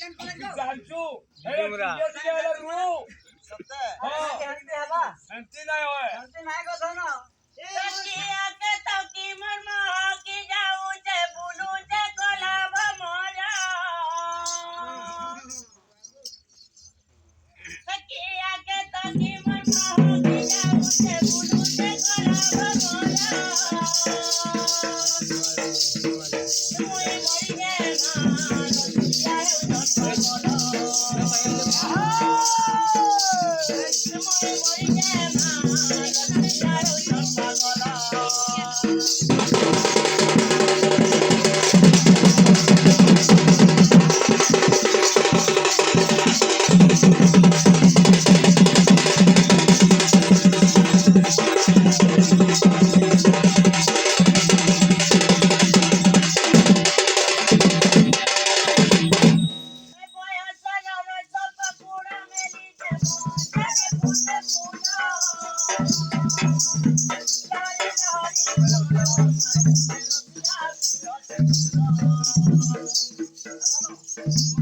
ଜାଣିଛୁ ଏ ଟିକେ ଟିକେ ହେଲେ ରୁ ସତେ କେମିତି ହେଲା ଏମିତି ନାଇଁ ହୁଏ କେମିତି ନାଇଁ କଥା ନା ତକିଆକେ ତକି ମୋର ମହକି ଯାଉଛେ ବୁଲୁଛେ କଲାବ ମୋର ତକିଆକେ ତକି ମୋର ମହକି ଯାଉଛେ ବୁଲୁଛେ କଲାବ ମୋର ମୁଇ ମରିଯେ ନା ରସିଆ ହେଉ